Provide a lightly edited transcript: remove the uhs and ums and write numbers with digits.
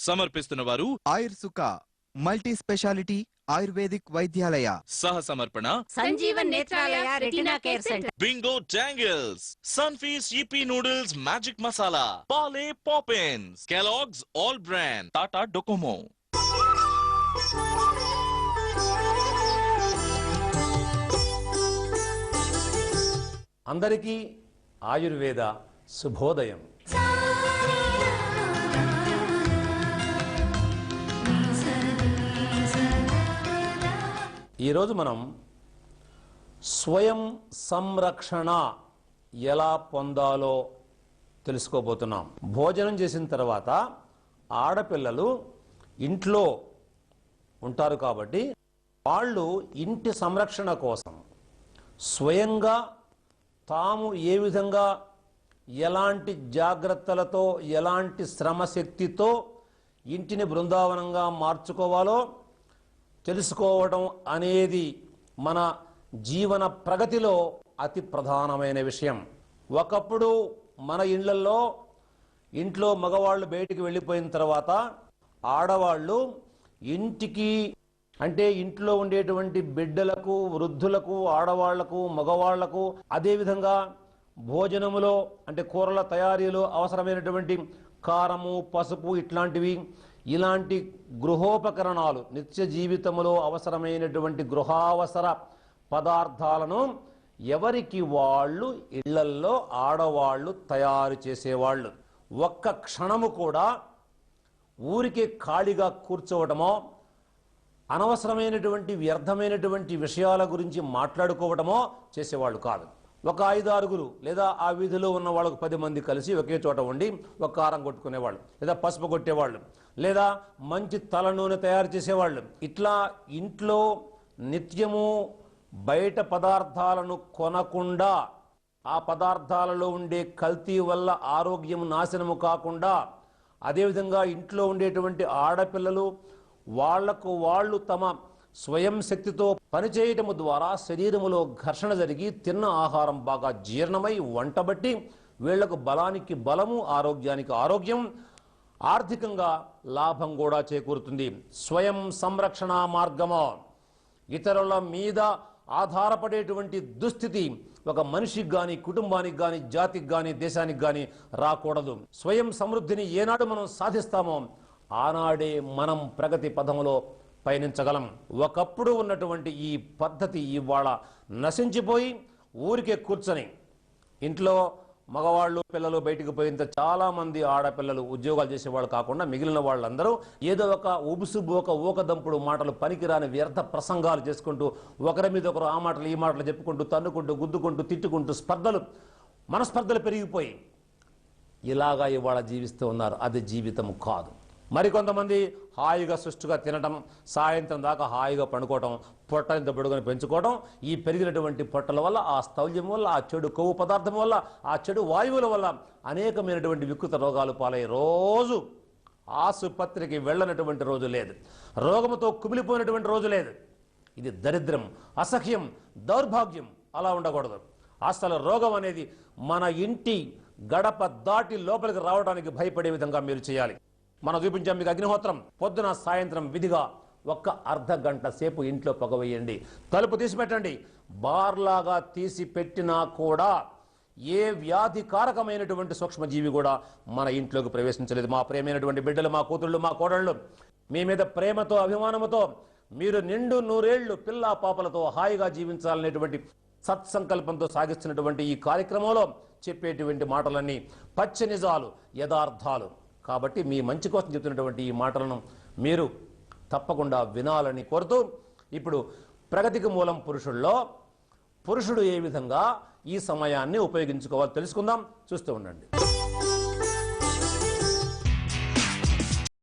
సమర్పిస్తున్న వారు Ayursukha multi specialty Ayurvedic Vaidyalaya. సహ సమర్పణ Sanjeevan Netralaya retina care centre. Bingo tangles, Sunfeast yippee noodles magic masala, Parle Poppins, Kellogg's all brand, Tata Docomo. అందరికీ ఆయుర్వేద శుభోదయం. ఈరోజు మనం స్వయం సంరక్షణ ఎలా పొందాలో తెలుసుకోబోతున్నాం. భోజనం చేసిన తర్వాత ఆడపిల్లలు ఇంట్లో ఉంటారు కాబట్టి వాళ్ళు ఇంటి సంరక్షణ కోసం స్వయంగా తాము ఏ విధంగా ఎలాంటి జాగ్రత్తలతో ఎలాంటి శ్రమశక్తితో ఇంటిని బృందావనంగా మార్చుకోవాలో తెలుసుకోవడం అనేది మన జీవన ప్రగతిలో అతి ప్రధానమైన విషయం. ఒకప్పుడు మన ఇంట్లో మగవాళ్ళు బయటికి వెళ్ళిపోయిన తర్వాత ఆడవాళ్ళు ఇంటికి అంటే ఇంట్లో ఉండేటువంటి బిడ్డలకు, వృద్ధులకు, ఆడవాళ్లకు, మగవాళ్లకు, అదేవిధంగా భోజనములో అంటే కూరల తయారీలో అవసరమైనటువంటి కారము, పసుపు ఇలాంటి గృహోపకరణాలు, నిత్య జీవితంలో అవసరమైనటువంటి గృహావసర పదార్థాలను ఎవరికి వాళ్ళు ఇళ్లల్లో ఆడవాళ్ళు తయారు చేసేవాళ్ళు. ఒక్క క్షణము కూడా ఊరికే ఖాళీగా కూర్చోవటమో, అనవసరమైనటువంటి వ్యర్థమైనటువంటి విషయాల గురించి మాట్లాడుకోవటమో చేసేవాళ్ళు కాదు. ఒక 5-6 లేదా ఆ వీధిలో ఉన్న వాళ్ళకు 10 మంది కలిసి ఒకే చోట ఉండి ఒక కారం కొట్టుకునేవాళ్ళు, లేదా పసుపు కొట్టేవాళ్ళు, లేదా మంచి తల నూనె తయారు చేసేవాళ్ళు. ఇట్లా ఇంట్లో నిత్యము బయట పదార్థాలను కొనకుండా, ఆ పదార్థాలలో ఉండే కల్తీ వల్ల ఆరోగ్యం నాశనము కాకుండా, అదేవిధంగా ఇంట్లో ఉండేటువంటి ఆడపిల్లలు వాళ్ళు తమ స్వయం శక్తితో పనిచేయటం ద్వారా శరీరములో ఘర్షణ జరిగి తిన్న ఆహారం బాగా జీర్ణమై వంటబట్టి వీళ్లకు బలానికి బలము, ఆరోగ్యానికి ఆరోగ్యం, ఆర్థికంగా లాభం కూడా చేకూరుతుంది. స్వయం సంరక్షణ మార్గము ఇతరుల మీద ఆధారపడేటువంటి దుస్థితి ఒక మనిషికి కానీ, కుటుంబానికి కానీ, జాతికి కానీ, దేశానికి కానీ రాకూడదు. స్వయం సమృద్ధిని ఏనాడు మనం సాధిస్తామో ఆనాడే మనం ప్రగతి పథంలో పయనించగలం. ఒకప్పుడు ఉన్నటువంటి ఈ పద్ధతి ఇవాళ నశించిపోయి ఊరికే కూర్చొని ఇంట్లో మగవాళ్ళు పిల్లలు బయటికి పోయినంత చాలా మంది ఆడపిల్లలు ఉద్యోగాలు చేసేవాళ్ళు కాకుండా మిగిలిన వాళ్ళందరూ ఏదో ఒక ఉబుసుబోక ఊకదంపుడు మాటలు, పనికిరాని వ్యర్థ ప్రసంగాలు చేసుకుంటూ ఒకరి మీద ఒకరు ఆ మాటలు ఈ మాటలు చెప్పుకుంటూ తన్నుకుంటూ గుద్దుకుంటూ తిట్టుకుంటూ మనస్పర్ధలు పెరిగిపోయి ఇలాగా ఇవాళ జీవిస్తూ ఉన్నారు. అది జీవితం కాదు. మరికొంతమంది హాయిగా సుష్టుగా తినటం, సాయంత్రం దాకా హాయిగా పండుకోవటం, పొట్టనింత పొడుగుని పెంచుకోవటం, ఈ పెరిగినటువంటి పొట్టల వల్ల, ఆ స్థౌల్యం వల్ల, ఆ చెడు కొవ్వు పదార్థం వల్ల, ఆ చెడు వాయువుల వల్ల అనేకమైనటువంటి వికృత రోగాలు పాలై రోజు ఆసుపత్రికి వెళ్ళనటువంటి రోజు లేదు, రోగముతో కుమిలిపోయినటువంటి రోజు లేదు. ఇది దరిద్రం, అసహ్యం, దౌర్భాగ్యం. అలా ఉండకూడదు. అసలు రోగం అనేది మన ఇంటి గడప దాటి లోపలికి రావడానికి భయపడే విధంగా మీరు చేయాలి. మనం చూపించాం మీకు అగ్నిహోత్రం. పొద్దున సాయంత్రం విధిగా 1 అర్ధ గంట సేపు ఇంట్లో పొగవేయండి. తలుపు తీసి పెట్టండి. బార్లాగా తీసి పెట్టినా కూడా ఏ వ్యాధికారకమైనటువంటి సూక్ష్మజీవి కూడా మన ఇంట్లోకి ప్రవేశించలేదు. మా ప్రేమైనటువంటి బిడ్డలు, మా కూతుళ్ళు, మా కోడళ్ళు మీ మీద ప్రేమతో, అభిమానముతో మీరు నిండు 100 ఏళ్లు పిల్లా పాపలతో హాయిగా జీవించాలనేటువంటి సత్సంకల్పంతో సాగిస్తున్నటువంటి ఈ కార్యక్రమంలో చెప్పేటువంటి మాటలన్నీ పచ్చి నిజాలు, యథార్థాలు. కాబట్టి మీ మంచి కోసం చెప్తున్నటువంటి ఈ మాటలను మీరు తప్పకుండా వినాలని కోరుతూ, ఇప్పుడు ప్రగతికి మూలం పురుషుల్లో పురుషుడు ఏ విధంగా ఈ సమయాన్ని ఉపయోగించుకోవాలో తెలుసుకుందాం. చూస్తూ ఉండండి.